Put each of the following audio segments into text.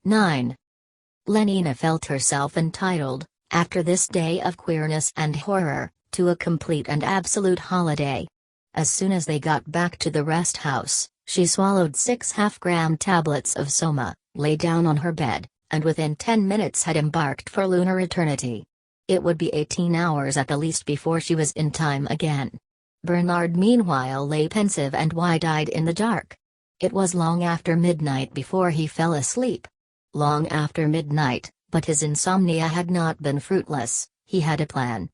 9. Lenina felt herself entitled, after this day of queerness and horror, to a complete and absolute holiday. As soon as they got back to the rest house, she swallowed 6 half-gram tablets of soma, lay down on her bed, and within 10 minutes had embarked for lunar eternity. It would be 18 hours at the least before she was in time again. Bernard meanwhile lay pensive and wide-eyed in the dark. It was long after midnight before he fell asleep. Long after midnight, but his insomnia had not been fruitless. He had a plan.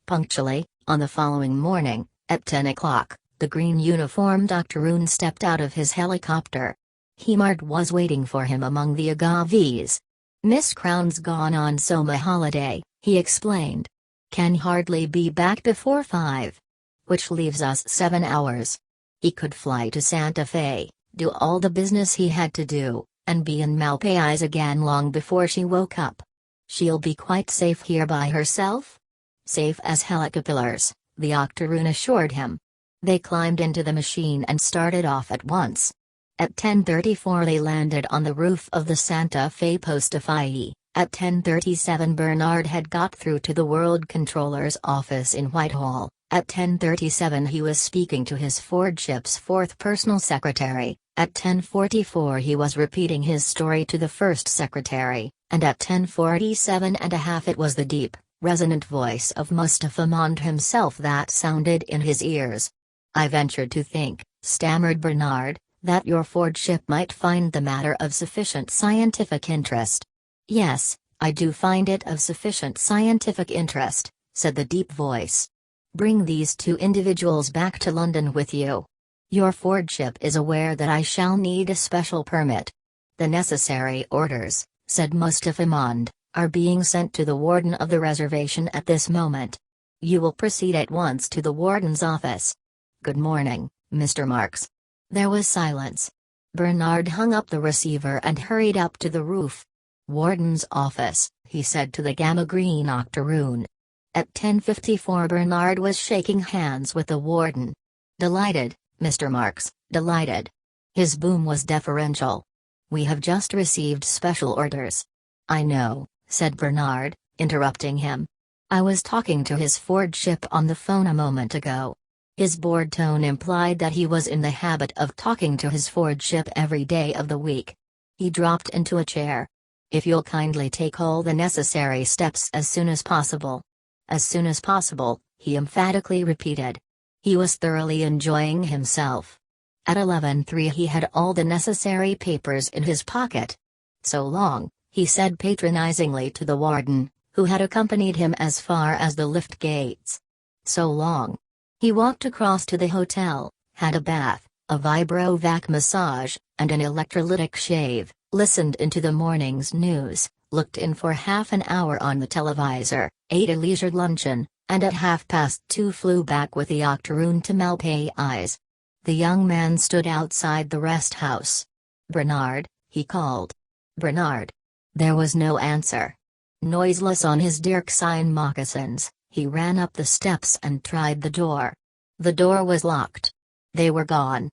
Punctually, on the following morning, at 10 o'clock, the green-uniformed octoroon stepped out of his helicopter. Hemart was waiting for him among the agaves. "Miss Crown's gone on soma holiday," he explained. "Can hardly be back before 5. Which leaves us 7 hours. He could fly to Santa Fe, do all the business he had to do, and be in Malpais again long before she woke up. She'll be quite safe here by herself?" "Safe as helicopters," the octoroon assured him. They climbed into the machine and started off at once. At 10:34 they landed on the roof of the Santa Fe Postafie. At 10:37 Bernard had got through to the World Controller's office in Whitehall. At 10:37 he was speaking to his Fordship's 4th personal secretary. At 10:44 he was repeating his story to the first secretary, and at 10:47 it was the deep, resonant voice of Mustafa Mond himself that sounded in his ears. "I ventured to think," stammered Bernard, "that your Fordship might find the matter of sufficient scientific interest." "Yes, I do find it of sufficient scientific interest," said the deep voice. "Bring these 2 individuals back to London with you. Your Fordship is aware that I shall need a special permit." "The necessary orders," said Mustafa Mond, "are being sent to the warden of the reservation at this moment. You will proceed at once to the warden's office. Good morning, Mr. Marks." There was silence. Bernard hung up the receiver and hurried up to the roof. "Warden's office," he said to the Gamma Green octoroon. At 10:54 Bernard was shaking hands with the warden. "Delighted, Mr. Marks, delighted." His boom was deferential. "We have just received special orders." "I know," said Bernard, interrupting him. "I was talking to his Fordship on the phone a moment ago." His bored tone implied that he was in the habit of talking to his Fordship every day of the week. He dropped into a chair. "If you'll kindly take all the necessary steps as soon as possible." "As soon as possible," he emphatically repeated. He was thoroughly enjoying himself. At 11:03 he had all the necessary papers in his pocket. "So long," he said patronizingly to the warden, who had accompanied him as far as the lift gates. "So long." He walked across to the hotel, had a bath, a vibro-vac massage, and an electrolytic shave, listened into the morning's news, looked in for half an hour on the televisor, ate a leisured luncheon, and at 2:30 flew back with the octoroon to Malpais. The young man stood outside the rest house. "Bernard," he called. "Bernard." There was no answer. Noiseless on his Dirksein moccasins, he ran up the steps and tried the door. The door was locked. They were gone.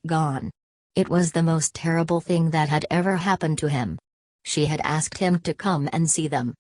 Gone. It was the most terrible thing that had ever happened to him. She had asked him to come and see them,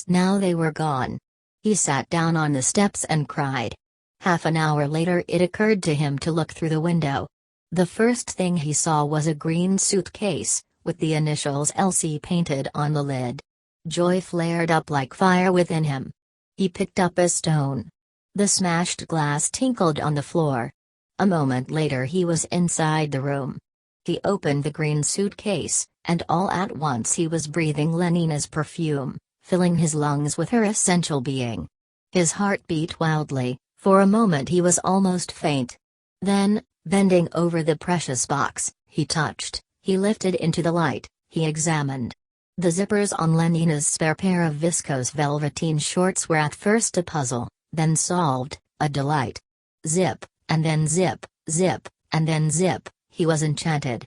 now they were gone. He sat down on the steps and cried. Half an hour later it occurred to him to look through the window. The first thing he saw was a green suitcase, with the initials LC painted on the lid. Joy flared up like fire within him. He picked up a stone. The smashed glass tinkled on the floor. A moment later he was inside the room. He opened the green suitcase, and all at once he was breathing Lenina's perfume, filling his lungs with her essential being. His heart beat wildly. For a moment he was almost faint. Then, bending over the precious box, he lifted into the light, he examined. The zippers on Lenina's spare pair of viscose velveteen shorts were at first a puzzle, then solved, a delight. Zip, and then zip, zip, and then zip, he was enchanted.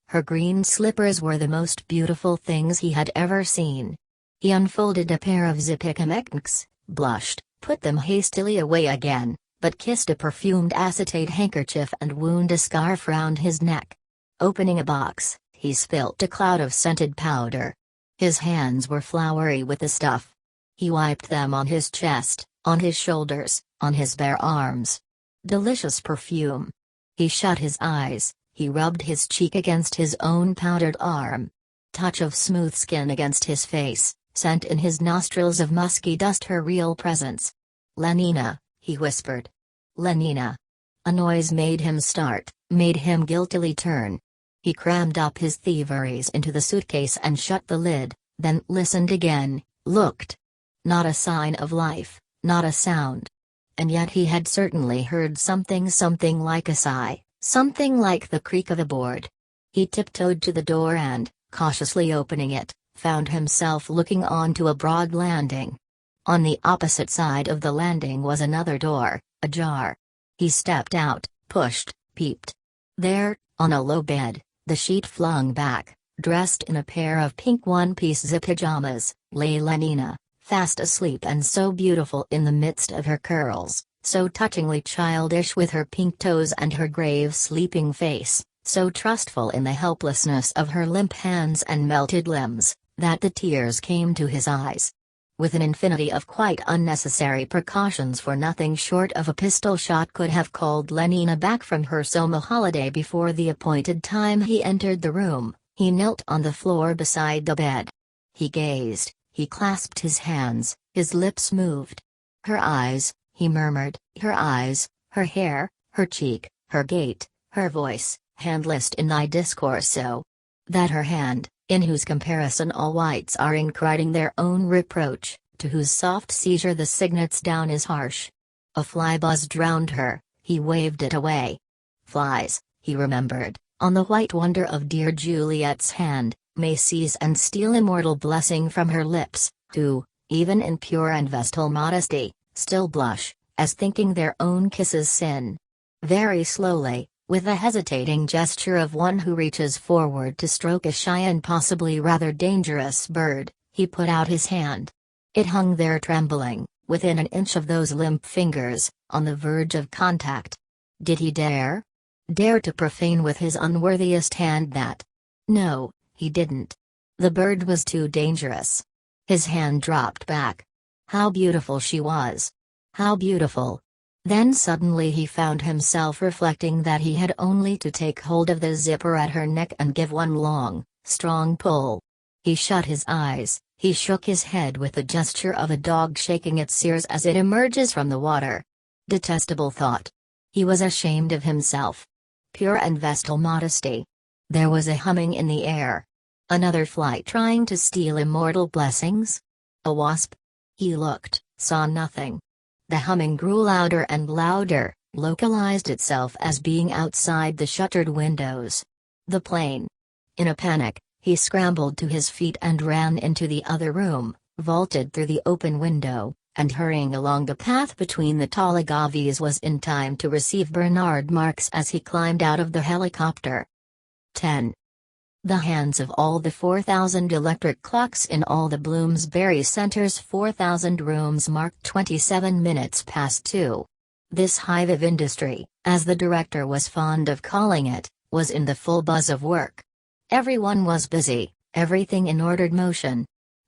Her green slippers were the most beautiful things he had ever seen. He unfolded a pair of zipicamecks, blushed, put them hastily away again, but kissed a perfumed acetate handkerchief and wound a scarf round his neck. Opening a box, he spilt a cloud of scented powder. His hands were floury with the stuff. He wiped them on his chest, on his shoulders, on his bare arms. Delicious perfume. He shut his eyes, he rubbed his cheek against his own powdered arm. Touch of smooth skin against his face, scent in his nostrils of musky dust, her real presence. "Lenina," he whispered. "Lenina." A noise made him start, made him guiltily turn. He crammed up his thieveries into the suitcase and shut the lid, then listened again, looked. Not a sign of life, not a sound. And yet he had certainly heard something like a sigh, something like the creak of a board. He tiptoed to the door and, cautiously opening it, found himself looking onto a broad landing. On the opposite side of the landing was another door, ajar. He stepped out, pushed, peeped. There, on a low bed, the sheet flung back, dressed in a pair of pink one-piece zip pajamas, lay Lenina, fast asleep and so beautiful in the midst of her curls, so touchingly childish with her pink toes and her grave sleeping face, so trustful in the helplessness of her limp hands and melted limbs, that the tears came to his eyes. With an infinity of quite unnecessary precautions, for nothing short of a pistol shot could have called Lenina back from her summer holiday before the appointed time, he entered the room. He knelt on the floor beside the bed. He gazed, he clasped his hands, his lips moved. "Her eyes," he murmured, "her eyes, her hair, her cheek, her gait, her voice, handless in thy discourse so. That her hand, in whose comparison all whites are incriding their own reproach, to whose soft seizure the cygnet's down is harsh." A fly buzzed round her, he waved it away. Flies, he remembered, on the white wonder of dear Juliet's hand, may seize and steal immortal blessing from her lips, who, even in pure and vestal modesty, still blush, as thinking their own kisses sin. Very slowly, with the hesitating gesture of one who reaches forward to stroke a shy and possibly rather dangerous bird, he put out his hand. It hung there trembling, within an inch of those limp fingers, on the verge of contact. Did he dare? Dare to profane with his unworthiest hand that? No, he didn't. The bird was too dangerous. His hand dropped back. How beautiful she was! How beautiful! Then suddenly he found himself reflecting that he had only to take hold of the zipper at her neck and give one long, strong pull. He shut his eyes, he shook his head with the gesture of a dog shaking its ears as it emerges from the water. Detestable thought. He was ashamed of himself. Pure and vestal modesty. There was a humming in the air. Another fly trying to steal immortal blessings? A wasp? He looked, saw nothing. The humming grew louder and louder, localized itself as being outside the shuttered windows. The plane. In a panic, he scrambled to his feet and ran into the other room, vaulted through the open window, and hurrying along the path between the tall agaves was in time to receive Bernard marks as he climbed out of the helicopter. 10. The hands of all the 4,000 electric clocks in all the Bloomsbury Center's 4,000 rooms marked 27 minutes past 2. This hive of industry, as the director was fond of calling it, was in the full buzz of work. Everyone was busy, everything in ordered motion.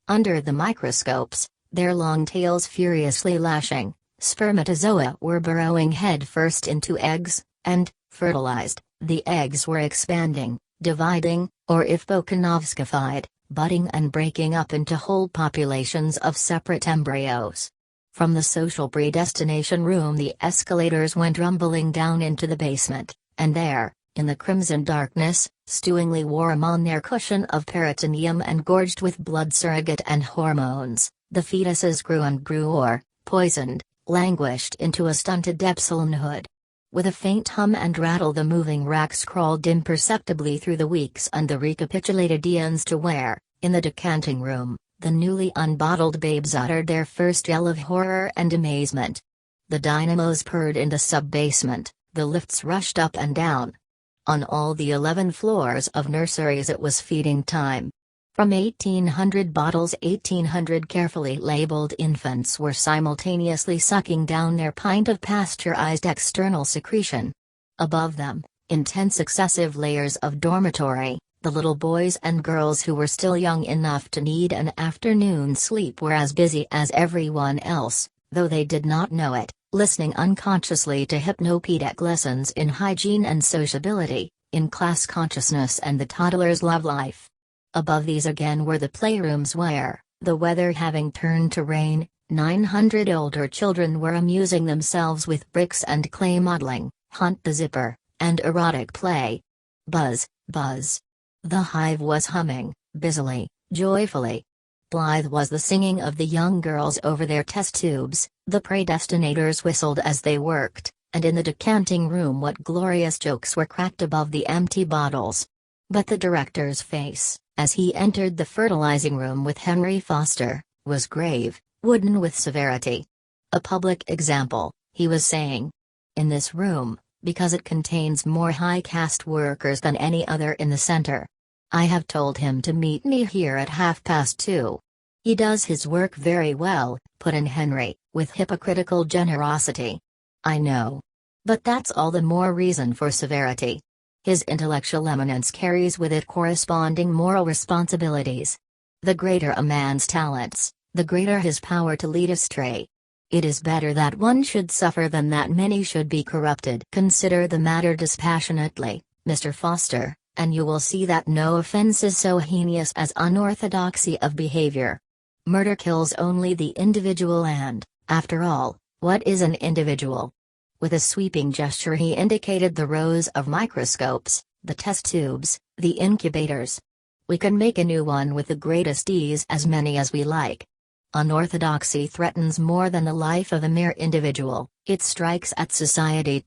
Under the microscopes, their long tails furiously lashing, spermatozoa were burrowing head first into eggs, and, fertilized, the eggs were expanding, dividing, or if Bokanovskified, budding and breaking up into whole populations of separate embryos. From the social predestination room the escalators went rumbling down into the basement, and there, in the crimson darkness, stewingly warm on their cushion of peritoneum and gorged with blood surrogate and hormones, the fetuses grew and grew or, poisoned, languished into a stunted epsilonhood. With a faint hum and rattle the moving racks crawled imperceptibly through the weeks and the recapitulated eons to where, in the decanting room, the newly unbottled babes uttered their first yell of horror and amazement. The dynamos purred in the sub-basement, the lifts rushed up and down. On all the 11 floors of nurseries it was feeding time. From 1,800 bottles 1,800 carefully labeled infants were simultaneously sucking down their pint of pasteurized external secretion. Above them, in 10 successive layers of dormitory, The little boys and girls who were still young enough to need an afternoon sleep were as busy as everyone else, though they did not know it, listening unconsciously to hypnopedic lessons in hygiene and sociability, in class consciousness and the toddler's love life. Above these again were the playrooms where, the weather having turned to rain, 900 older children were amusing themselves with bricks and clay modeling, hunt the zipper, and erotic play. Buzz, buzz. The hive was humming, busily, joyfully. Blithe was the singing of the young girls over their test tubes, the predestinators whistled as they worked, and in the decanting room what glorious jokes were cracked above the empty bottles. But the director's face, as he entered the fertilizing room with Henry Foster, was grave, wooden with severity. A public example, he was saying. In this room, because it contains more high-caste workers than any other in the center. I have told him to meet me here at 2:30. He does his work very well, put in Henry, with hypocritical generosity. I know. But that's all the more reason for severity. His intellectual eminence carries with it corresponding moral responsibilities. The greater a man's talents, the greater his power to lead astray. It is better that one should suffer than that many should be corrupted. Consider the matter dispassionately, Mr. Foster, and you will see that no offense is so heinous as unorthodoxy of behavior. Murder kills only the individual and, after all, what is an individual? With a sweeping gesture he indicated the rows of microscopes, the test tubes, the incubators. We can make a new one with the greatest ease, as many as we like. Unorthodoxy threatens more than the life of a mere individual, it strikes at society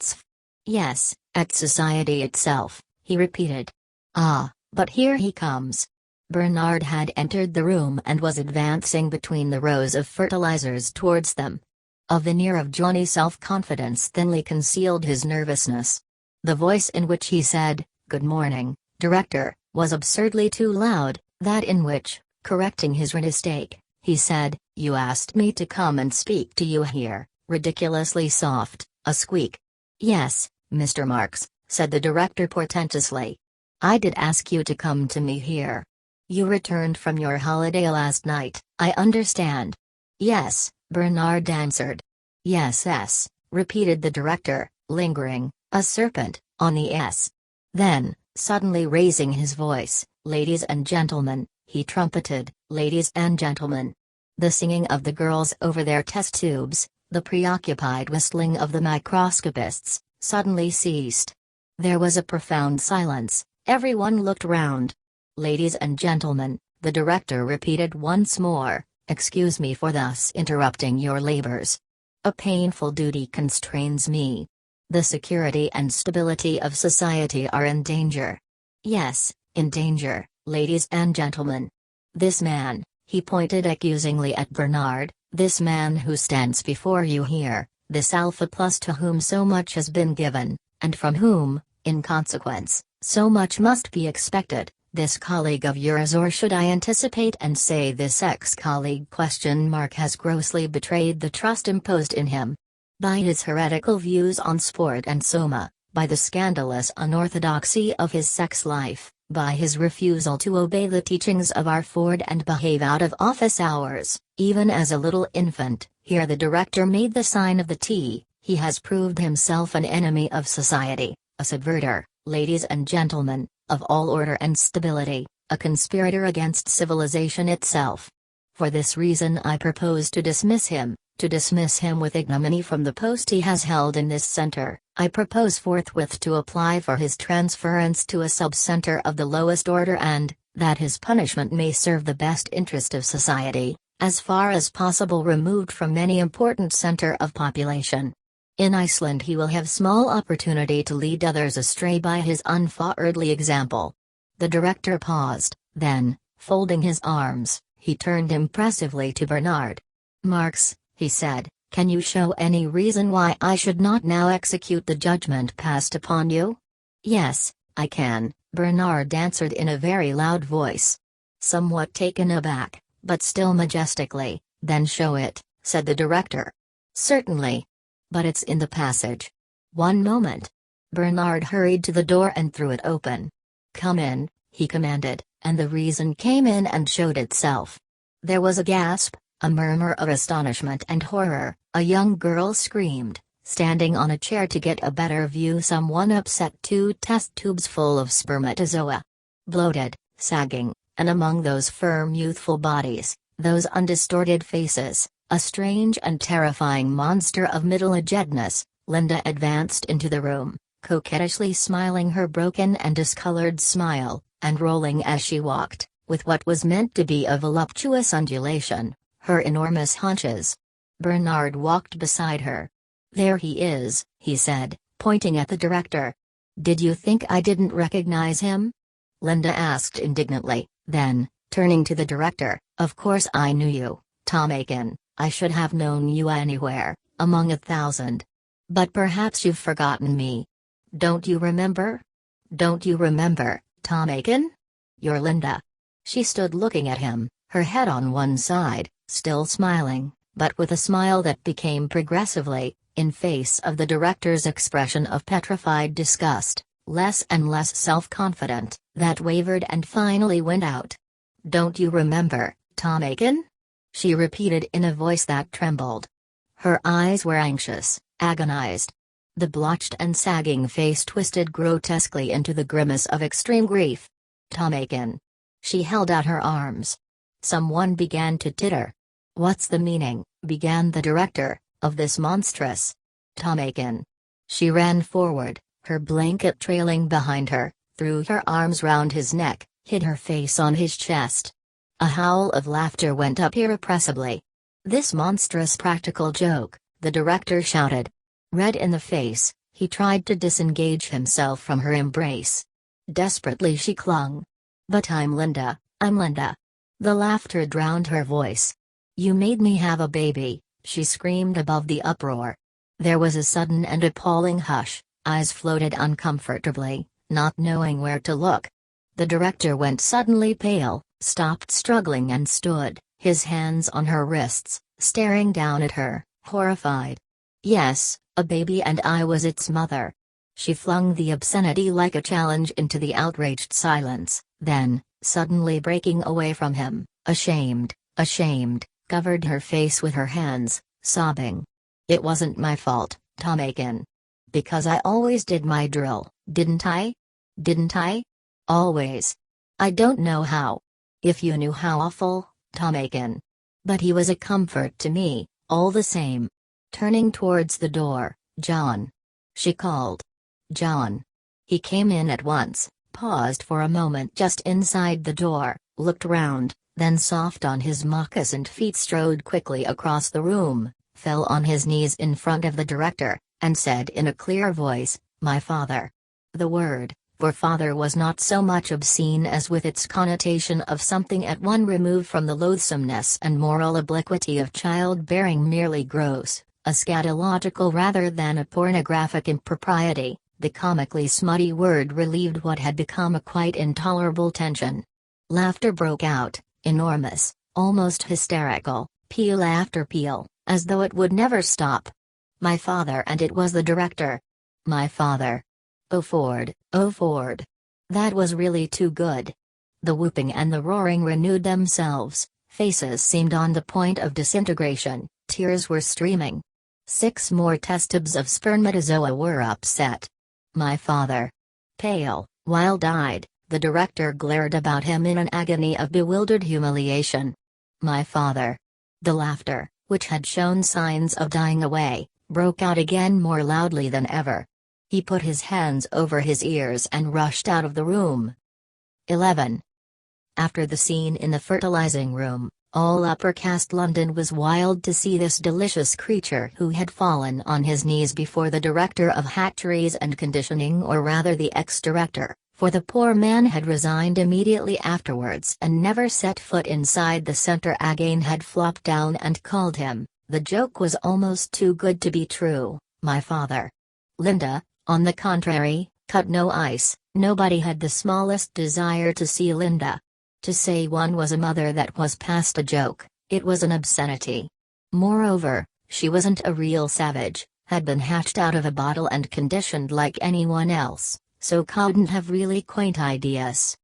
Yes, at society itself, he repeated. Ah, but here he comes. Bernard had entered the room and was advancing between the rows of fertilizers towards them. A veneer of jaunty self-confidence thinly concealed his nervousness. The voice in which he said, "Good morning, Director," was absurdly too loud, that in which, correcting his mistake, he said, "You asked me to come and speak to you here," ridiculously soft, a squeak. "Yes, Mr. Marks," said the director portentously. "I did ask you to come to me here. You returned from your holiday last night, I understand." "Yes," Bernard answered. "Yes, repeated the director, lingering, a serpent, on the S. Then, suddenly raising his voice, "Ladies and gentlemen," he trumpeted, "ladies and gentlemen." The singing of the girls over their test tubes, the preoccupied whistling of the microscopists, suddenly ceased. There was a profound silence, everyone looked round. "Ladies and gentlemen," the director repeated once more, "excuse me for thus interrupting your labors. A painful duty constrains me. The security and stability of society are in danger. Yes, in danger, ladies and gentlemen. This man," he pointed accusingly at Bernard, "this man who stands before you here, this Alpha Plus to whom so much has been given, and from whom, in consequence, so much must be expected, this colleague of yours, or should I anticipate and say this ex-colleague has grossly betrayed the trust imposed in him. By his heretical views on sport and soma, by the scandalous unorthodoxy of his sex life, by his refusal to obey the teachings of our Ford and behave out of office hours, even as a little infant," here the director made the sign of the T, "he has proved himself an enemy of society, a subverter, ladies and gentlemen, of all order and stability, a conspirator against civilization itself. For this reason I propose to dismiss him with ignominy from the post he has held in this center. I propose forthwith to apply for his transference to a sub-center of the lowest order and, that his punishment may serve the best interest of society, as far as possible removed from any important center of population. In Iceland he will have small opportunity to lead others astray by his unforwardly example." The director paused, then, folding his arms, he turned impressively to Bernard. "Marks," he said, "can you show any reason why I should not now execute the judgment passed upon you?" "Yes, I can," Bernard answered in a very loud voice. Somewhat taken aback, but still majestically, "Then show it," said the director. "Certainly. But it's in the passage." "One moment." Bernard hurried to the door and threw it open. "Come in," he commanded, and the reason came in and showed itself. There was a gasp, a murmur of astonishment and horror. A young girl screamed. Standing on a chair to get a better view, someone upset 2 test tubes full of spermatozoa. Bloated, sagging, and among those firm youthful bodies, those undistorted faces, a strange and terrifying monster of middle-agedness, Linda advanced into the room, coquettishly smiling her broken and discolored smile, and rolling as she walked, with what was meant to be a voluptuous undulation, her enormous haunches. Bernard walked beside her. "There he is," he said, pointing at the director. "Did you think I didn't recognize him?" Linda asked indignantly, then, turning to the director, "Of course I knew you, Tom Aiken. I should have known you anywhere, among 1,000. But perhaps you've forgotten me. Don't you remember? Don't you remember, Tom Aiken? You're Linda." She stood looking at him, her head on one side, still smiling, but with a smile that became progressively, in face of the director's expression of petrified disgust, less and less self-confident, that wavered and finally went out. "Don't you remember, Tom Aiken?" she repeated in a voice that trembled. Her eyes were anxious, agonized. The blotched and sagging face twisted grotesquely into the grimace of extreme grief. "Tom Aiken." She held out her arms. Someone began to titter. "What's the meaning," began the director, "of this monstrous Tom Aiken?" She ran forward, her blanket trailing behind her, threw her arms round his neck, hid her face on his chest. A howl of laughter went up irrepressibly. "This monstrous practical joke," the director shouted. Red in the face, he tried to disengage himself from her embrace. Desperately she clung. "But I'm Linda, I'm Linda." The laughter drowned her voice. "You made me have a baby," she screamed above the uproar. There was a sudden and appalling hush, eyes floated uncomfortably, not knowing where to look. The director went suddenly pale, stopped struggling and stood, his hands on her wrists, staring down at her, horrified. "Yes, a baby, and I was its mother." She flung the obscenity like a challenge into the outraged silence, then, suddenly breaking away from him, ashamed, covered her face with her hands, sobbing. "It wasn't my fault, Tom Aiken. Because I always did my drill, didn't I? Didn't I? Always. I don't know how. If you knew how awful, Tom Aiken. But he was a comfort to me, all the same." Turning towards the door, "John," she called. "John." He came in at once, paused for a moment just inside the door, looked round, then soft on his moccasined feet strode quickly across the room, fell on his knees in front of the director, and said in a clear voice, "My father." The word, for father, was not so much obscene as with its connotation of something at one remove from the loathsomeness and moral obliquity of childbearing, merely gross, a scatological rather than a pornographic impropriety. The comically smutty word relieved what had become a quite intolerable tension. Laughter broke out, enormous, almost hysterical, peal after peal, as though it would never stop. "My father," and it was the director. "My father. Oh Ford, oh Ford." That was really too good. The whooping and the roaring renewed themselves, faces seemed on the point of disintegration, tears were streaming. 6 more test tubes of spermatozoa were upset. "My father." Pale, wild-eyed, the director glared about him in an agony of bewildered humiliation. "My father." The laughter, which had shown signs of dying away, broke out again more loudly than ever. He put his hands over his ears and rushed out of the room. 11. After the scene in the fertilizing room, all upper caste London was wild to see this delicious creature who had fallen on his knees before the director of hatcheries and conditioning, or rather the ex-director, for the poor man had resigned immediately afterwards and never set foot inside the centre again, had flopped down and called him, the joke was almost too good to be true, "My father." Linda, on the contrary, cut no ice. Nobody had the smallest desire to see Linda. To say one was a mother, that was past a joke, it was an obscenity. Moreover, she wasn't a real savage, had been hatched out of a bottle and conditioned like anyone else, so couldn't have really quaint ideas.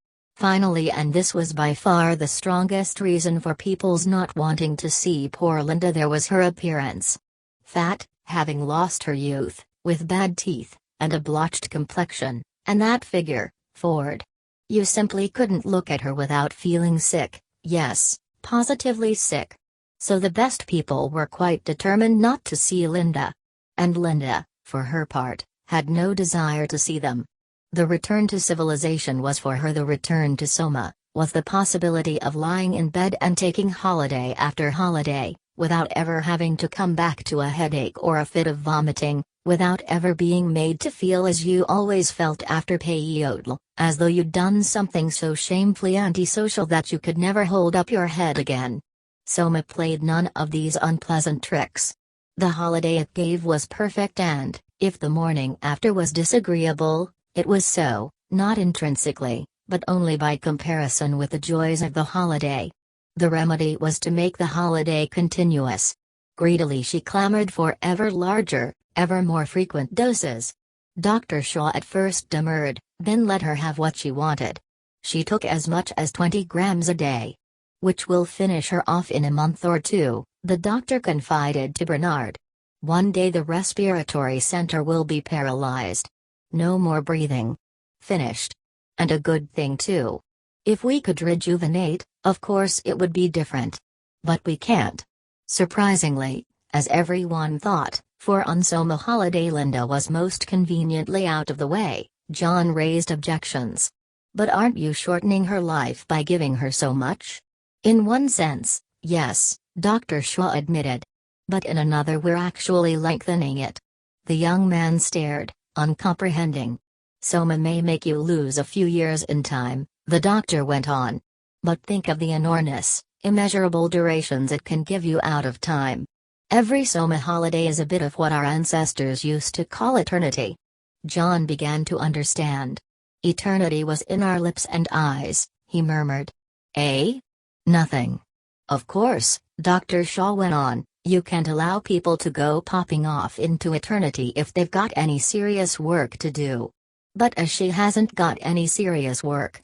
Finally, and this was by far the strongest reason for people's not wanting to see poor Linda, there was her appearance. Fat, having lost her youth, with bad teeth, and a blotched complexion, and that figure, Ford. You simply couldn't look at her without feeling sick, yes, positively sick. So the best people were quite determined not to see Linda. And Linda, for her part, had no desire to see them. The return to civilization was for her the return to Soma, was the possibility of lying in bed and taking holiday after holiday, without ever having to come back to a headache or a fit of vomiting, without ever being made to feel as you always felt after peyote, as though you'd done something so shamefully antisocial that you could never hold up your head again. Soma played none of these unpleasant tricks. The holiday it gave was perfect, and, if the morning after was disagreeable, it was so, not intrinsically, but only by comparison with the joys of the holiday. The remedy was to make the holiday continuous. Greedily she clamored for ever larger, ever more frequent doses. Dr. Shaw at first demurred, then let her have what she wanted. She took as much as 20 grams a day. Which will finish her off in a month or two, the doctor confided to Bernard. One day the respiratory center will be paralyzed. No more breathing. Finished. And a good thing too. If we could rejuvenate, of course it would be different. But we can't. Surprisingly, as everyone thought, for on Soma holiday Linda was most conveniently out of the way, John raised objections. But aren't you shortening her life by giving her so much? In one sense, yes, Dr. Shaw admitted. But in another we're actually lengthening it. The young man stared, uncomprehending. Soma may make you lose a few years in time, the doctor went on. But think of the enormous, immeasurable durations it can give you out of time. Every Soma holiday is a bit of what our ancestors used to call eternity. John began to understand. Eternity was in our lips and eyes, he murmured. Eh? Nothing. Of course, Dr. Shaw went on, you can't allow people to go popping off into eternity if they've got any serious work to do. But as she hasn't got any serious work.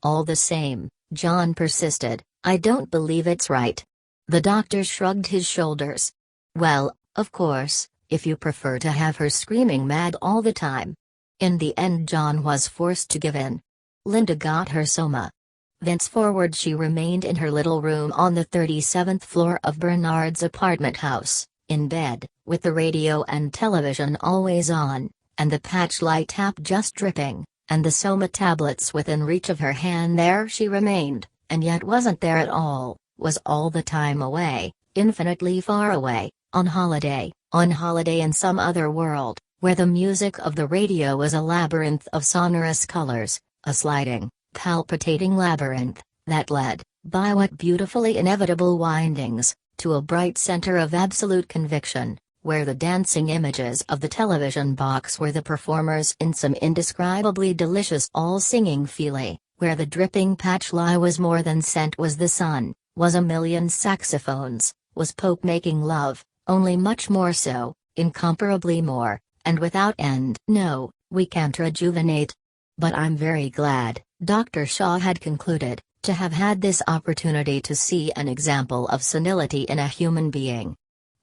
All the same, John persisted, I don't believe it's right. The doctor shrugged his shoulders. Well, of course, if you prefer to have her screaming mad all the time. In the end John was forced to give in. Linda got her Soma. Thenceforward she remained in her little room on the 37th floor of Bernard's apartment house, in bed, with the radio and television always on, and the patch light tap just dripping, and the Soma tablets within reach of her hand. There she remained, and yet wasn't there at all, was all the time away, infinitely far away, on holiday in some other world, where the music of the radio was a labyrinth of sonorous colors, a sliding, palpitating labyrinth, that led, by what beautifully inevitable windings, to a bright center of absolute conviction, where the dancing images of the television box were the performers in some indescribably delicious all-singing feeling, where the dripping patchly was more than scent, was the sun, was a million saxophones, was Pope making love, only much more so, incomparably more, and without end. No, we can't rejuvenate. But I'm very glad, Dr. Shaw had concluded, to have had this opportunity to see an example of senility in a human being.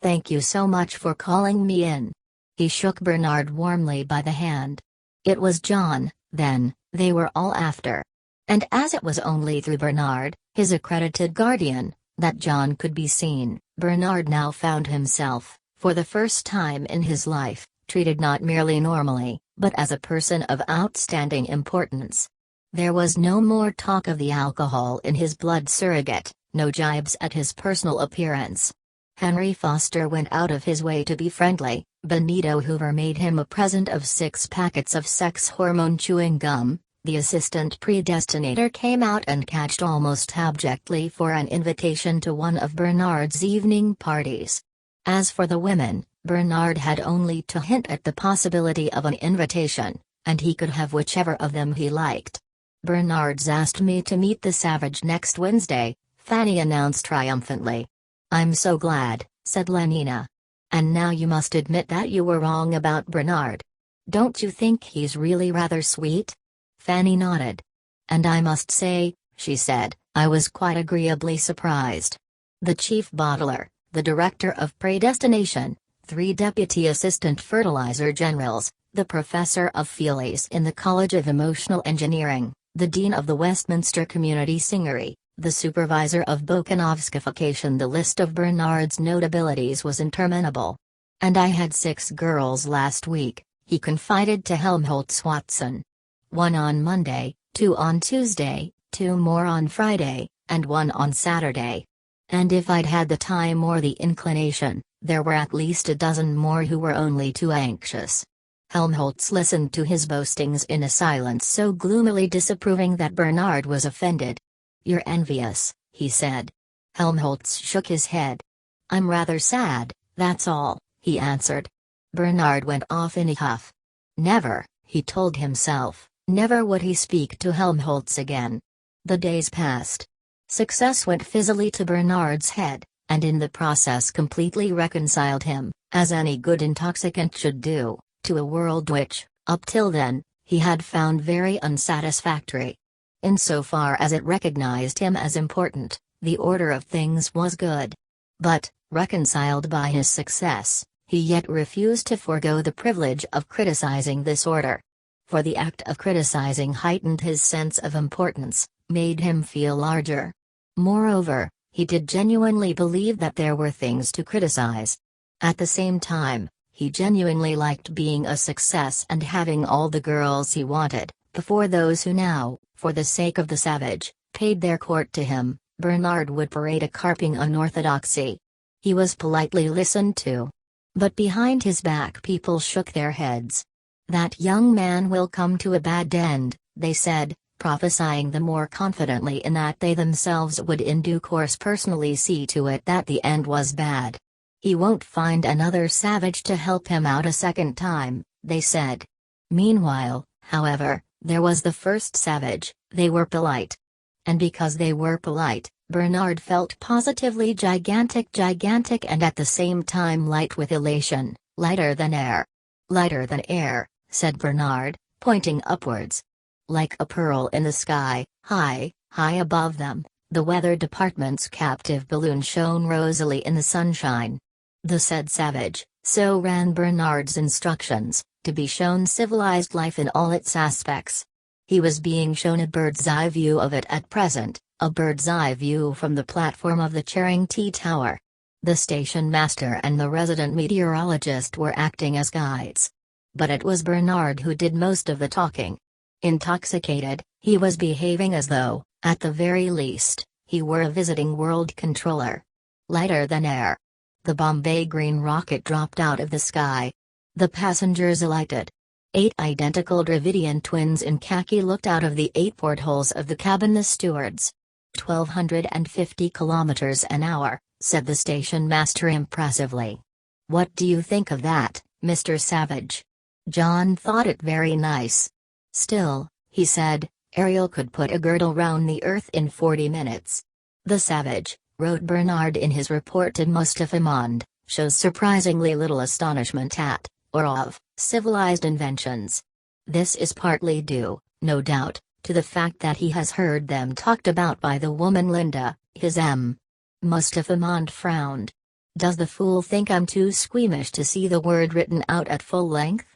Thank you so much for calling me in. He shook Bernard warmly by the hand. It was John, then, they were all after. And as it was only through Bernard, his accredited guardian, that John could be seen, Bernard now found himself, for the first time in his life, treated not merely normally, but as a person of outstanding importance. There was no more talk of the alcohol in his blood surrogate, no jibes at his personal appearance. Henry Foster went out of his way to be friendly, Benito Hoover made him a present of 6 packets of sex hormone chewing gum, the assistant predestinator came out and catched almost abjectly for an invitation to one of Bernard's evening parties. As for the women, Bernard had only to hint at the possibility of an invitation, and he could have whichever of them he liked. Bernard's asked me to meet the savage next Wednesday, Fanny announced triumphantly. I'm so glad, said Lenina. And now you must admit that you were wrong about Bernard. Don't you think he's really rather sweet? Fanny nodded. "And I must say," she said, "I was quite agreeably surprised. The chief bottler, the director of predestination, 3 deputy assistant fertilizer generals, the professor of Feelies in the College of Emotional Engineering, the dean of the Westminster Community Singery, the supervisor of Bokanovskification." The list of Bernard's notabilities was interminable. "And I had 6 girls last week," he confided to Helmholtz Watson. "1 on Monday, 2 on Tuesday, 2 more on Friday, and 1 on Saturday. And if I'd had the time or the inclination, there were at least a dozen more who were only too anxious." Helmholtz listened to his boastings in a silence so gloomily disapproving that Bernard was offended. "You're envious," he said. Helmholtz shook his head. "I'm rather sad, that's all," he answered. Bernard went off in a huff. Never, he told himself, never would he speak to Helmholtz again. The days passed. Success went fizzily to Bernard's head, and in the process completely reconciled him, as any good intoxicant should do, to a world which, up till then, he had found very unsatisfactory. Insofar as it recognized him as important, the order of things was good. But, reconciled by his success, he yet refused to forego the privilege of criticizing this order. For the act of criticizing heightened his sense of importance, made him feel larger. Moreover, he did genuinely believe that there were things to criticize. At the same time, he genuinely liked being a success and having all the girls he wanted, before those who now, for the sake of the savage, paid their court to him. Bernard would parade a carping unorthodoxy. He was politely listened to. But behind his back people shook their heads. "That young man will come to a bad end," they said, prophesying the more confidently in that they themselves would in due course personally see to it that the end was bad. "He won't find another savage to help him out a second time," they said. Meanwhile, however, there was the first savage. They were polite. And because they were polite, Bernard felt positively gigantic and at the same time light with elation, lighter than air. "Lighter than air," said Bernard, pointing upwards. Like a pearl in the sky, high above them, the weather department's captive balloon shone rosily in the sunshine. The said savage, so ran Bernard's instructions, to be shown civilized life in all its aspects. He was being shown a bird's-eye view of it at present, a bird's-eye view from the platform of the Charing T Tower. The station master and the resident meteorologist were acting as guides. But it was Bernard who did most of the talking. Intoxicated, he was behaving as though, at the very least, he were a visiting world controller. Lighter than air. The Bombay Green rocket dropped out of the sky. The passengers alighted. 8 identical Dravidian twins in khaki looked out of the 8 portholes of the cabin. The stewards. 1,250 kilometers an hour, said the station master impressively. "What do you think of that, Mr. Savage?" John thought it very nice. "Still," he said, "Ariel could put a girdle round the earth in 40 minutes. The Savage," wrote Bernard in his report to Mustafa Mond, "shows surprisingly little astonishment at, or of, civilized inventions. This is partly due, no doubt, to the fact that he has heard them talked about by the woman Linda, his M." Mustafa Mond frowned. "Does the fool think I'm too squeamish to see the word written out at full length?"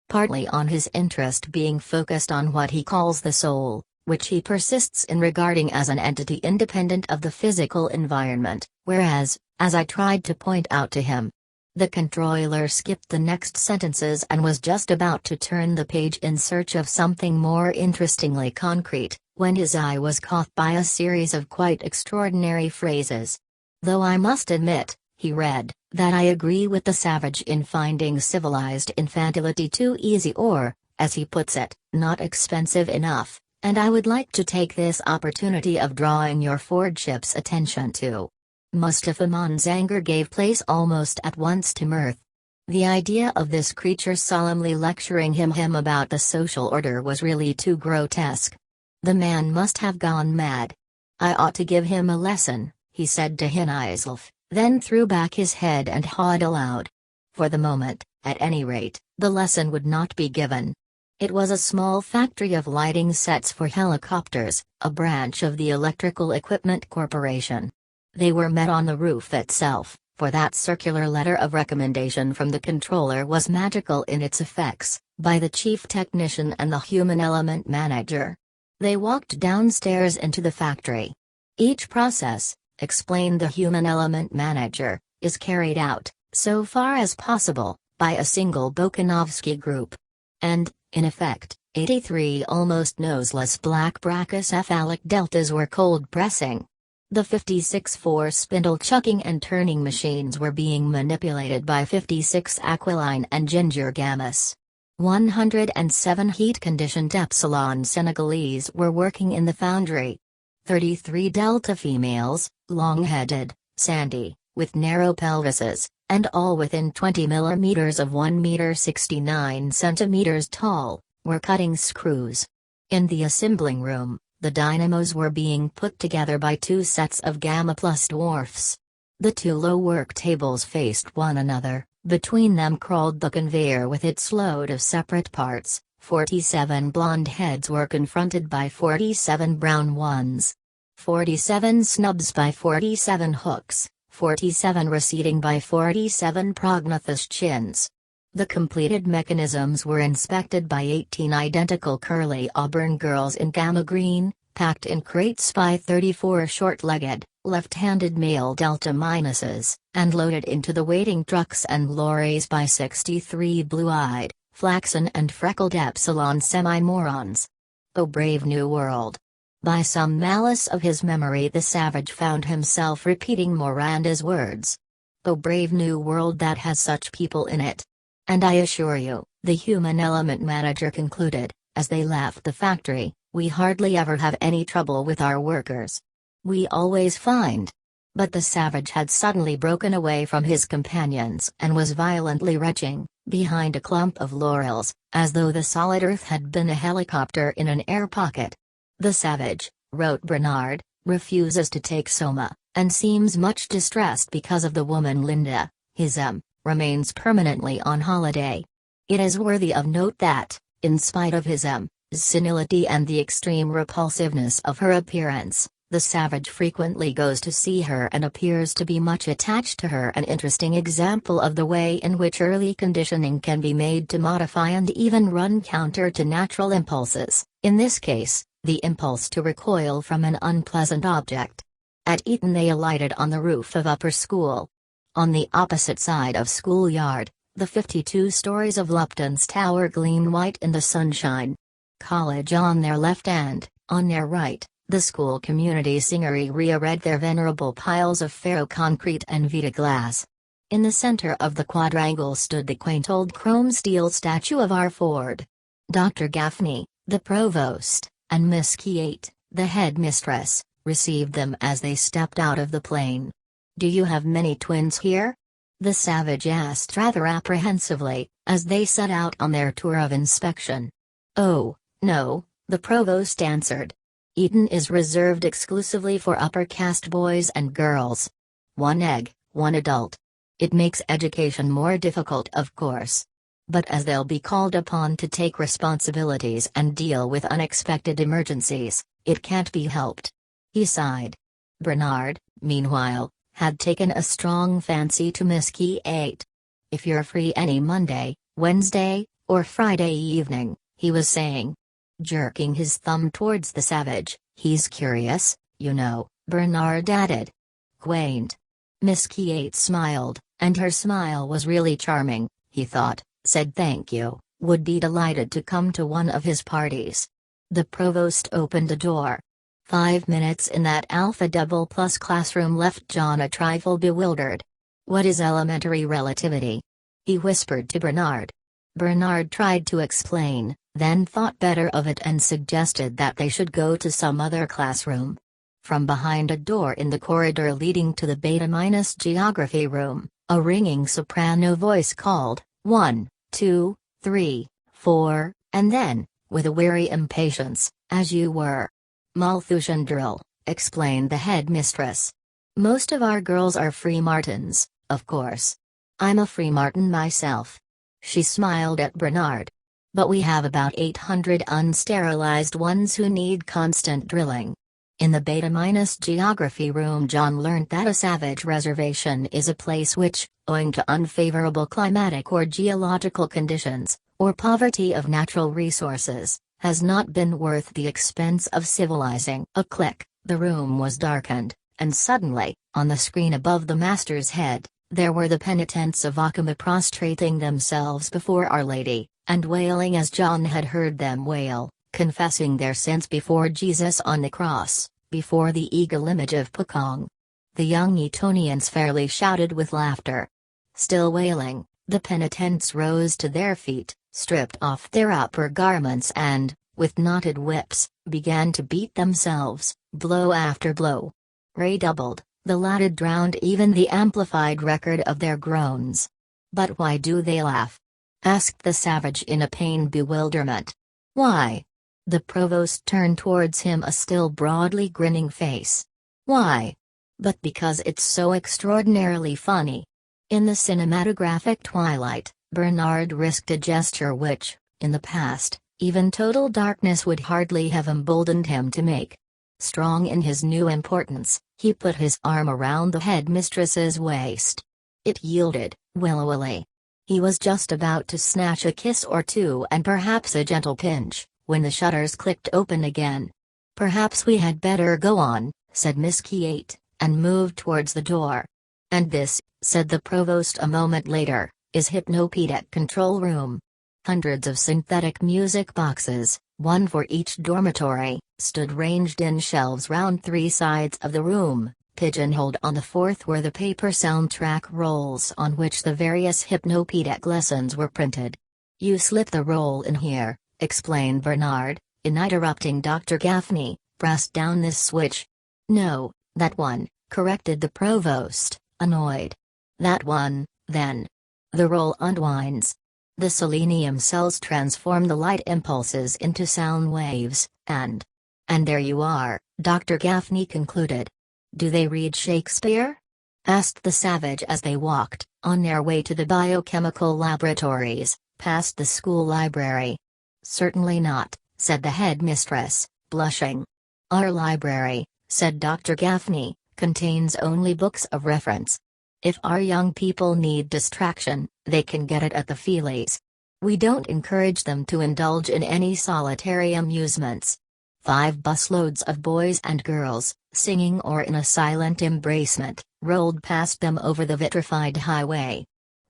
Partly on his interest being focused on what he calls the soul, which he persists in regarding as an entity independent of the physical environment, whereas, as I tried to point out to him. The controller skipped the next sentences and was just about to turn the page in search of something more interestingly concrete, when his eye was caught by a series of quite extraordinary phrases. "Though I must admit," he read, "that I agree with the Savage in finding civilized infantility too easy or, as he puts it, not expensive enough, and I would like to take this opportunity of drawing your Fordship's attention to." Mustafa Mond's anger gave place almost at once to mirth. The idea of this creature solemnly lecturing him about the social order was really too grotesque. The man must have gone mad. "I ought to give him a lesson," he said to Hinaiself, then threw back his head and hawed aloud. For the moment, at any rate, the lesson would not be given. It was a small factory of lighting sets for helicopters, a branch of the Electrical Equipment Corporation. They were met on the roof itself, for that circular letter of recommendation from the controller was magical in its effects, by the chief technician and the human element manager. They walked downstairs into the factory. Each process, explained the human element manager, is carried out, so far as possible, by a single Bokanovsky group. And, in effect, 83 almost noseless black brachycephalic deltas were cold pressing. The 56 four-spindle chucking and turning machines were being manipulated by 56 aquiline and ginger gammas. 107 heat-conditioned epsilon Senegalese were working in the foundry. 33 delta females, long-headed, sandy, with narrow pelvises, and all within 20 millimeters of 1 meter 69 centimeters tall, were cutting screws. In the assembling room, the dynamos were being put together by two sets of Gamma Plus dwarfs. The two low work tables faced one another, between them crawled the conveyor with its load of separate parts. 47 blonde heads were confronted by 47 brown ones. 47 snubs by 47 hooks, 47 receding by 47 prognathous chins. The completed mechanisms were inspected by 18 identical curly auburn girls in gamma green, packed in crates by 34 short-legged, left-handed male delta minuses, and loaded into the waiting trucks and lorries by 63 blue-eyed, flaxen and freckled epsilon semi-morons. O brave new world! By some malice of his memory the savage found himself repeating Miranda's words. O brave new world that has such people in it! And I assure you, the human element manager concluded, as they left the factory, we hardly ever have any trouble with our workers. We always find. But the savage had suddenly broken away from his companions and was violently retching, behind a clump of laurels, as though the solid earth had been a helicopter in an air pocket. The savage, wrote Bernard, refuses to take soma, and seems much distressed because of the woman Linda, his remains permanently on holiday. It is worthy of note that, in spite of his senility and the extreme repulsiveness of her appearance, the savage frequently goes to see her and appears to be much attached to her, an interesting example of the way in which early conditioning can be made to modify and even run counter to natural impulses, in this case, the impulse to recoil from an unpleasant object. At Eton they alighted on the roof of upper school. On the opposite side of schoolyard, the 52 stories of Lupton's Tower gleam white in the sunshine. College on their left and, on their right, the school community singery rearrayed their venerable piles of ferro-concrete and Vita glass. In the center of the quadrangle stood the quaint old chrome steel statue of R. Ford. Dr. Gaffney, the provost, and Miss Keate, the headmistress, received them as they stepped out of the plane. "Do you have many twins here?" the savage asked rather apprehensively, as they set out on their tour of inspection. "Oh, no," the provost answered. "Eton is reserved exclusively for upper caste boys and girls. One egg, one adult. It makes education more difficult, of course. But as they'll be called upon to take responsibilities and deal with unexpected emergencies, it can't be helped." He sighed. Bernard, meanwhile, had taken a strong fancy to Miss Keate. "If you're free any Monday, Wednesday, or Friday evening," he was saying, jerking his thumb towards the savage, "he's curious, you know," Bernard added. "Quaint." Miss Keate smiled, and her smile was really charming, he thought, said thank you, would be delighted to come to one of his parties. The provost opened a door. 5 minutes in that Alpha Double Plus classroom left John a trifle bewildered. "What is elementary relativity?" he whispered to Bernard. Bernard tried to explain, then thought better of it and suggested that they should go to some other classroom. From behind a door in the corridor leading to the Beta-geography room, a ringing soprano voice called, 1, 2, 3, 4, and then, with a weary impatience, "As you were." "Malthusian drill," explained the headmistress. "Most of our girls are free martins, of course. I'm a free martin myself." She smiled at Bernard. But we have about 800 unsterilized ones who need constant drilling. In the Beta-geography room, John learned that a savage reservation is a place which, owing to unfavorable climatic or geological conditions, or poverty of natural resources, has not been worth the expense of civilizing. A click, the room was darkened, and suddenly, on the screen above the master's head, there were the penitents of Akama prostrating themselves before Our Lady, and wailing as John had heard them wail, confessing their sins before Jesus on the cross, before the eagle image of Pukong. The young Etonians fairly shouted with laughter. Still wailing, the penitents rose to their feet, stripped off their upper garments and, with knotted whips, began to beat themselves, blow after blow. Redoubled, the ladded drowned even the amplified record of their groans. "But why do they laugh?" asked the savage in a pained bewilderment. "Why?" The provost turned towards him a still broadly grinning face. "Why? But because it's so extraordinarily funny." In the cinematographic twilight, Bernard risked a gesture which, in the past, even total darkness would hardly have emboldened him to make. Strong in his new importance, he put his arm around the headmistress's waist. It yielded, willowily. He was just about to snatch a kiss or two and perhaps a gentle pinch, when the shutters clicked open again. "Perhaps we had better go on," said Miss Kate, and moved towards the door. "And this," said the provost a moment later, "is hypnopedic control room." Hundreds of synthetic music boxes, one for each dormitory, stood ranged in shelves round three sides of the room. Pigeonholed on the fourth were the paper soundtrack rolls on which the various hypnopedic lessons were printed. "You slip the roll in here," explained Bernard, interrupting Dr. Gaffney, "press down this switch." "No, that one," corrected the provost, annoyed. "That one, then." The roll unwinds. The selenium cells transform the light impulses into sound waves, and there you are, Dr. Gaffney concluded. "Do they read Shakespeare?" asked the savage as they walked, on their way to the biochemical laboratories, past the school library. "Certainly not," said the headmistress, blushing. "Our library," said Dr. Gaffney, "contains only books of reference. If our young people need distraction, they can get it at the Feelies. We don't encourage them to indulge in any solitary amusements." 5 busloads of boys and girls, singing or in a silent embracement, rolled past them over the vitrified highway.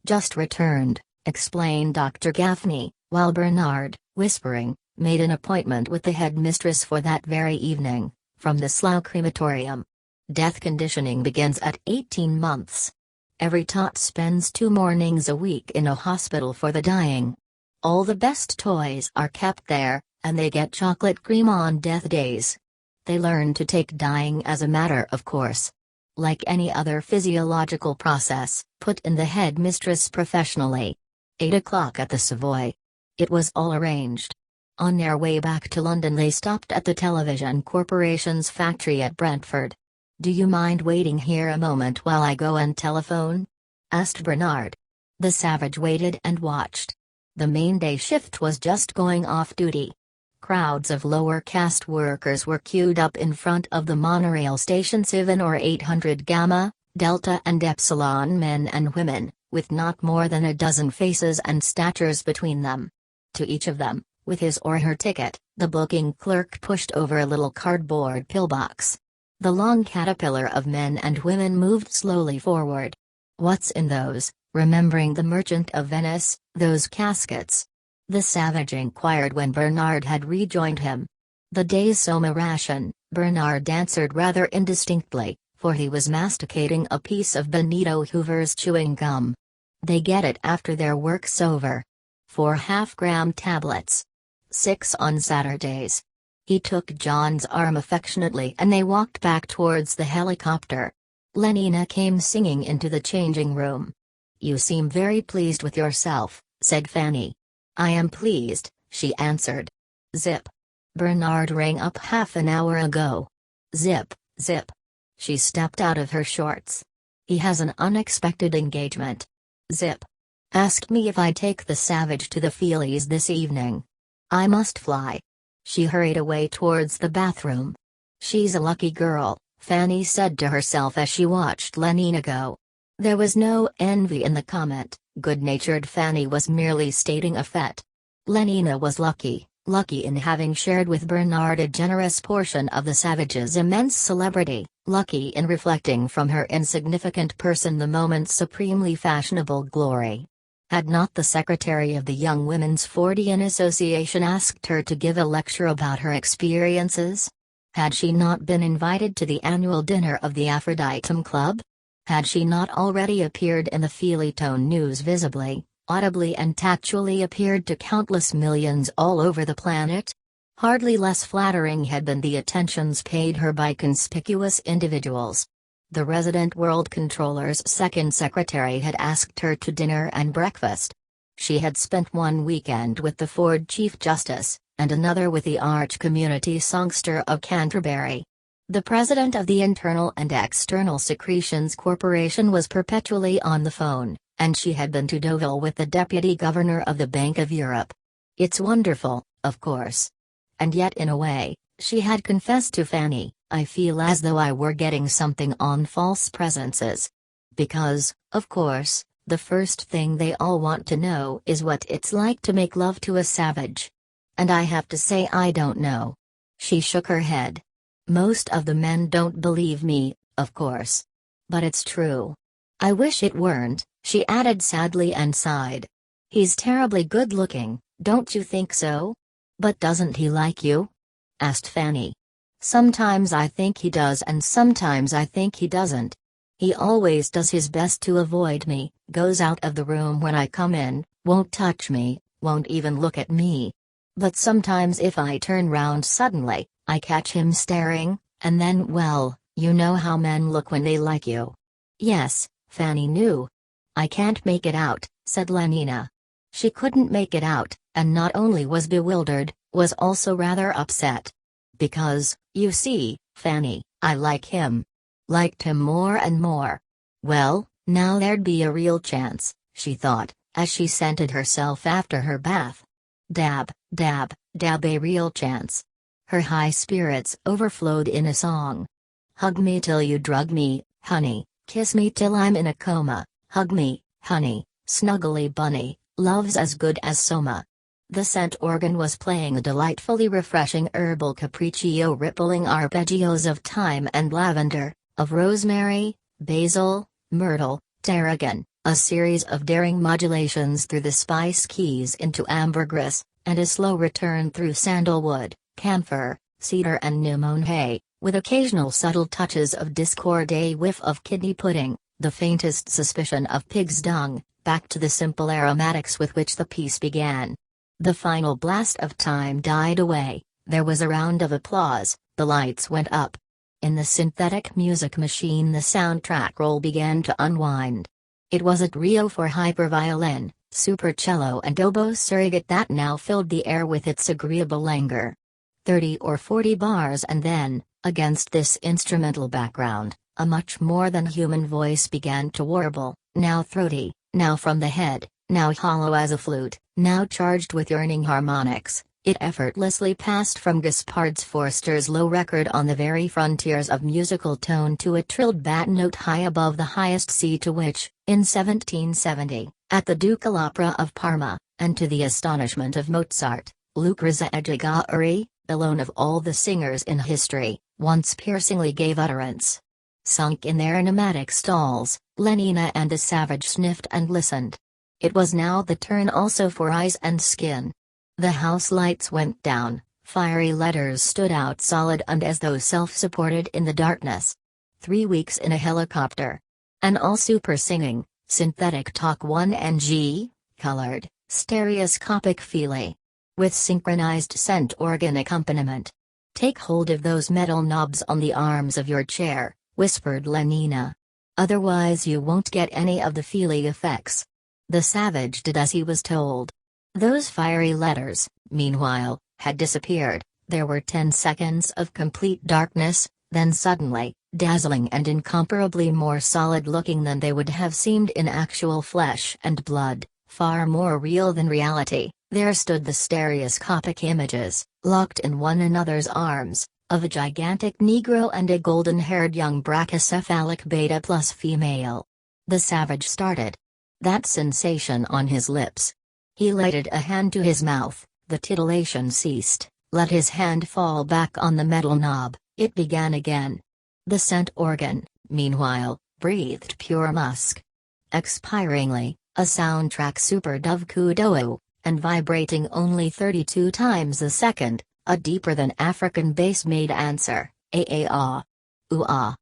"Just returned," explained Dr. Gaffney, while Bernard, whispering, made an appointment with the headmistress for that very evening, from the Slough crematorium. Death conditioning begins at 18 months. Every tot spends 2 mornings a week in a hospital for the dying. All the best toys are kept there, and they get chocolate cream on death days. They learn to take dying as a matter of course. Like any other physiological process, put in the headmistress professionally. 8 o'clock at the Savoy. It was all arranged. On their way back to London they stopped at the Television Corporation's factory at Brentford. "Do you mind waiting here a moment while I go and telephone?" asked Bernard. The savage waited and watched. The main day shift was just going off duty. Crowds of lower caste workers were queued up in front of the monorail station. 7 or 800 Gamma, Delta and Epsilon men and women, with not more than a dozen faces and statures between them. To each of them, with his or her ticket, the booking clerk pushed over a little cardboard pillbox. The long caterpillar of men and women moved slowly forward. "What's in those?" remembering the Merchant of Venice, "those caskets?" the savage inquired when Bernard had rejoined him. "The day's soma ration," Bernard answered rather indistinctly, for he was masticating a piece of Benito Hoover's chewing gum. "They get it after their work's over. 4 half-gram tablets. 6 on Saturdays." He took John's arm affectionately and they walked back towards the helicopter. Lenina came singing into the changing room. "You seem very pleased with yourself," said Fanny. "I am pleased," she answered. Zip. "Bernard rang up half an hour ago." Zip, zip. She stepped out of her shorts. "He has an unexpected engagement." Zip. Asked me if I'd take the savage to the Feelies this evening. I must fly. She hurried away towards the bathroom. She's a lucky girl, Fanny said to herself as she watched Lenina go. There was no envy in the comment, good-natured Fanny was merely stating a fact. Lenina was lucky in having shared with Bernard a generous portion of the savage's immense celebrity, lucky in reflecting from her insignificant person the moment's supremely fashionable glory. Had not the secretary of the Young Women's Fortean Association asked her to give a lecture about her experiences? Had she not been invited to the annual dinner of the Aphroditum Club? Had she not already appeared in the Feelytone news visibly, audibly and tactually appeared to countless millions all over the planet? Hardly less flattering had been the attentions paid her by conspicuous individuals. The resident World Controller's second secretary had asked her to dinner and breakfast. She had spent one weekend with the Ford Chief Justice, and another with the arch community songster of Canterbury. The president of the Internal and External Secretions Corporation was perpetually on the phone, and she had been to Deauville with the deputy governor of the Bank of Europe. It's wonderful, of course. And yet in a way, she had confessed to Fanny, I feel as though I were getting something on false presences. Because, of course, the first thing they all want to know is what it's like to make love to a savage. And I have to say I don't know. She shook her head. Most of the men don't believe me, of course. But it's true. I wish it weren't, she added sadly and sighed. He's terribly good looking, don't you think so? But doesn't he like you? Asked Fanny. Sometimes I think he does and sometimes I think he doesn't. He always does his best to avoid me, goes out of the room when I come in, won't touch me, won't even look at me. But sometimes if I turn round suddenly, I catch him staring, and then well, you know how men look when they like you. Yes, Fanny knew. I can't make it out, said Lenina. She couldn't make it out, and not only was bewildered, was also rather upset. Because, you see, Fanny, I like him. Liked him more and more. Well, now there'd be a real chance, she thought, as she scented herself after her bath. Dab, dab, dab, a real chance. Her high spirits overflowed in a song. Hug me till you drug me, honey, kiss me till I'm in a coma, hug me, honey, snuggly bunny, love's as good as soma. The scent organ was playing a delightfully refreshing herbal capriccio, rippling arpeggios of thyme and lavender, of rosemary, basil, myrtle, tarragon, a series of daring modulations through the spice keys into ambergris, and a slow return through sandalwood, camphor, cedar and limonene, with occasional subtle touches of discord, a whiff of kidney pudding, the faintest suspicion of pig's dung, back to the simple aromatics with which the piece began. The final blast of time died away, there was a round of applause, the lights went up. In the synthetic music machine the soundtrack roll began to unwind. It was a trio for hyperviolin, supercello and oboe surrogate that now filled the air with its agreeable languor. 30 or 40 bars and then, against this instrumental background, a much more than human voice began to warble, now throaty, now from the head, now hollow as a flute, now charged with yearning harmonics. It effortlessly passed from Gaspard Forster's low record on the very frontiers of musical tone to a trilled bat note high above the highest C, to which, in 1770, at the Ducal Opera of Parma, and to the astonishment of Mozart, Lucrezia Gigari, alone of all the singers in history, once piercingly gave utterance. Sunk in their pneumatic stalls, Lenina and the savage sniffed and listened. It was now the turn also for eyes and skin. The house lights went down, fiery letters stood out solid and as though self-supported in the darkness. 3 weeks in a helicopter. And all super singing, synthetic talk 1ng, colored, stereoscopic feely. With synchronized scent organ accompaniment. Take hold of those metal knobs on the arms of your chair, whispered Lenina. Otherwise you won't get any of the feely effects. The savage did as he was told. Those fiery letters, meanwhile, had disappeared. There were 10 seconds of complete darkness, then suddenly, dazzling and incomparably more solid-looking than they would have seemed in actual flesh and blood, Far more real than reality, there stood the stereoscopic images, locked in one another's arms, of a gigantic Negro and a golden-haired young brachycephalic beta plus female. The savage started. That sensation on his lips. He laid a hand to his mouth, the titillation ceased, let his hand fall back on the metal knob, it began again. The scent organ, meanwhile, breathed pure musk. Expiringly, a soundtrack super dove kudo, and vibrating only 32 times a second, a deeper than African bass made answer, ah. Ooh ah.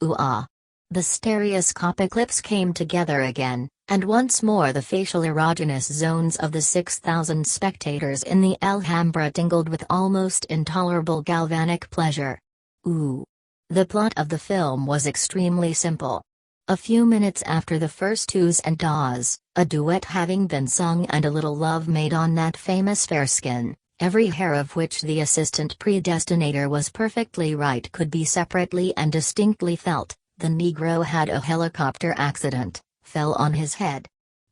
Ooh ah. The stereoscopic lips came together again, and once more the facial erogenous zones of the 6,000 spectators in the Alhambra tingled with almost intolerable galvanic pleasure. Ooh. The plot of the film was extremely simple. A few minutes after the first oohs and ahs, a duet having been sung and a little love made on that famous fair-skin, every hair of which the assistant predestinator was perfectly right could be separately and distinctly felt, the Negro had a helicopter accident, fell on his head.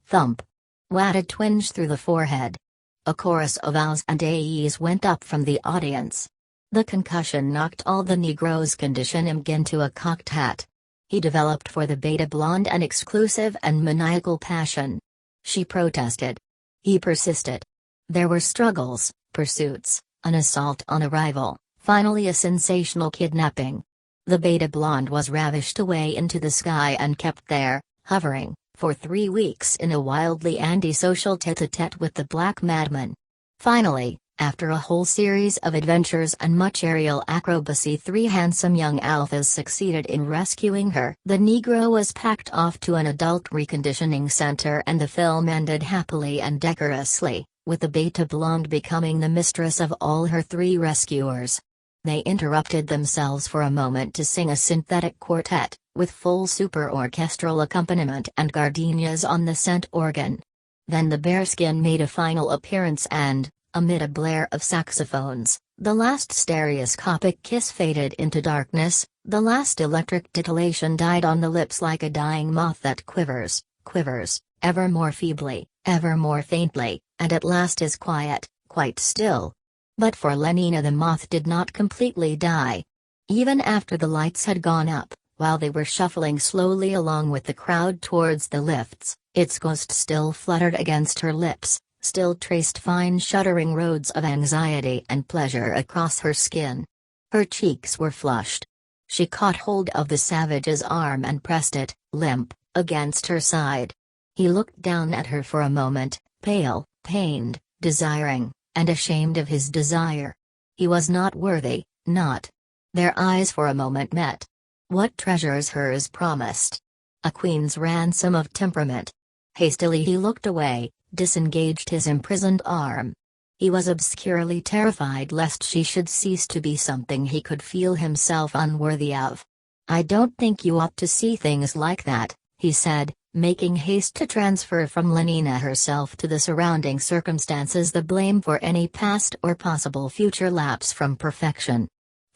Thump. What a twinge through the forehead. A chorus of ahs and aes went up from the audience. The concussion knocked all the Negro's condition him into a cocked hat. He developed for the beta blonde an exclusive and maniacal passion. She protested. He persisted. There were struggles, pursuits, an assault on a rival, finally a sensational kidnapping. The beta blonde was ravished away into the sky and kept there, hovering, for 3 weeks in a wildly antisocial tete-a-tete with the black madman. Finally, after a whole series of adventures and much aerial acrobacy, 3 handsome young alphas succeeded in rescuing her. The Negro was packed off to an adult reconditioning center and the film ended happily and decorously, with the beta blonde becoming the mistress of all her 3 rescuers. They interrupted themselves for a moment to sing a synthetic quartet, with full super orchestral accompaniment and gardenias on the scent organ. Then the bearskin made a final appearance and, amid a blare of saxophones, the last stereoscopic kiss faded into darkness, the last electric titillation died on the lips like a dying moth that quivers, ever more feebly, ever more faintly, and at last is quiet, quite still. But for Lenina the moth did not completely die. Even after the lights had gone up, while they were shuffling slowly along with the crowd towards the lifts, its ghost still fluttered against her lips, still traced fine shuddering roads of anxiety and pleasure across her skin. Her cheeks were flushed. She caught hold of the savage's arm and pressed it, limp, against her side. He looked down at her for a moment, pale, pained, desiring, and ashamed of his desire. He was not worthy, not. Their eyes for a moment met. What treasures hers promised! A queen's ransom of temperament. Hastily he looked away, disengaged his imprisoned arm. He was obscurely terrified lest she should cease to be something he could feel himself unworthy of. "I don't think you ought to see things like that," he said, making haste to transfer from Lenina herself to the surrounding circumstances the blame for any past or possible future lapse from perfection.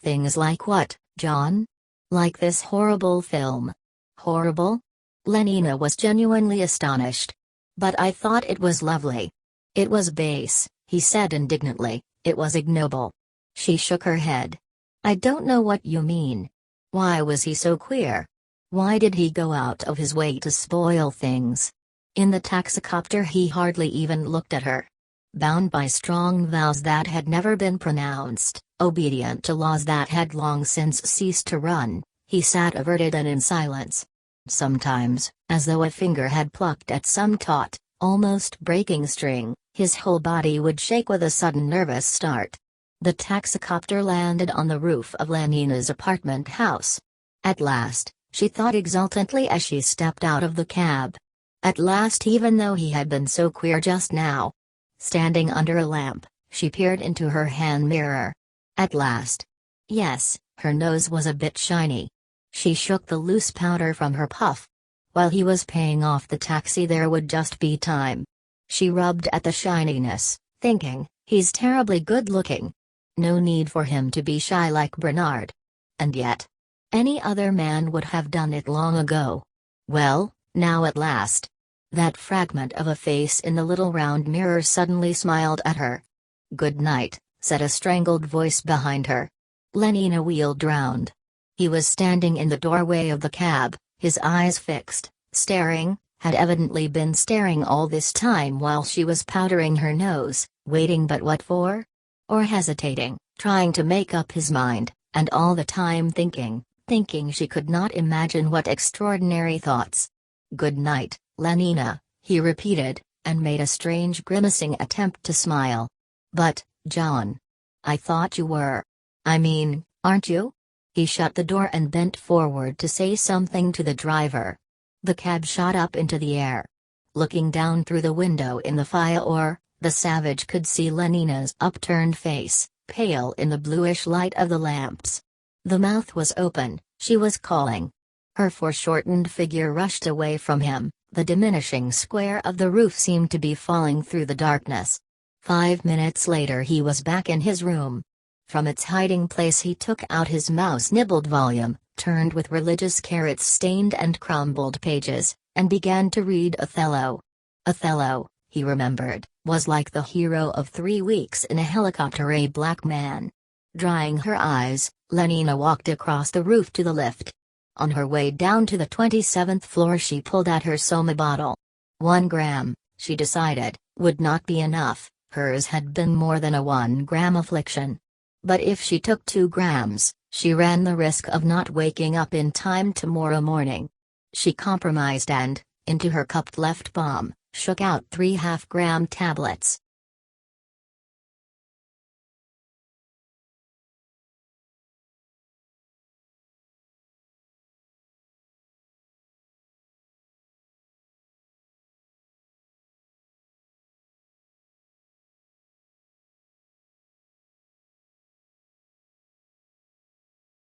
"Things like what, John? Like this horrible film?" "Horrible?" Lenina was genuinely astonished. "But I thought it was lovely." "It was base," he said indignantly, "it was ignoble." She shook her head. "I don't know what you mean. Why was he so queer? Why did he go out of his way to spoil things? In the taxicopter he hardly even looked at her. Bound by strong vows that had never been pronounced, obedient to laws that had long since ceased to run, he sat averted and in silence. Sometimes, as though a finger had plucked at some taut, almost breaking string, his whole body would shake with a sudden nervous start. The taxicopter landed on the roof of Lenina's apartment house. At last, she thought exultantly as she stepped out of the cab. At last, even though he had been so queer just now. Standing under a lamp, she peered into her hand mirror. At last. Yes, her nose was a bit shiny. She shook the loose powder from her puff. While he was paying off the taxi there would just be time. She rubbed at the shininess, thinking, he's terribly good looking. No need for him to be shy like Bernard. And yet, any other man would have done it long ago. Well, now at last. That fragment of a face in the little round mirror suddenly smiled at her. "Good night," said a strangled voice behind her. Lenina wheeled round. He was standing in the doorway of the cab, his eyes fixed, staring, had evidently been staring all this time while she was powdering her nose, waiting, but what for? Or hesitating, trying to make up his mind, and all the time thinking she could not imagine what extraordinary thoughts. "Good night, Lenina," he repeated, and made a strange grimacing attempt to smile. "But, John. I thought you were. I mean, aren't you?" He shut the door and bent forward to say something to the driver. The cab shot up into the air. Looking down through the window in the Fiaor, the savage could see Lenina's upturned face, pale in the bluish light of the lamps. The mouth was open, she was calling. Her foreshortened figure rushed away from him, the diminishing square of the roof seemed to be falling through the darkness. 5 minutes later he was back in his room. From its hiding place he took out his mouse-nibbled volume, turned with religious care its stained and crumbled pages, and began to read Othello. Othello, he remembered, was like the hero of 3 Weeks in a Helicopter, a black man. Drying her eyes, Lenina walked across the roof to the lift. On her way down to the 27th floor she pulled out her Soma bottle. 1 gram, she decided, would not be enough. Hers had been more than a 1-gram affliction. But if she took 2 grams, she ran the risk of not waking up in time tomorrow morning. She compromised and, into her cupped left palm, shook out 3 half-gram tablets.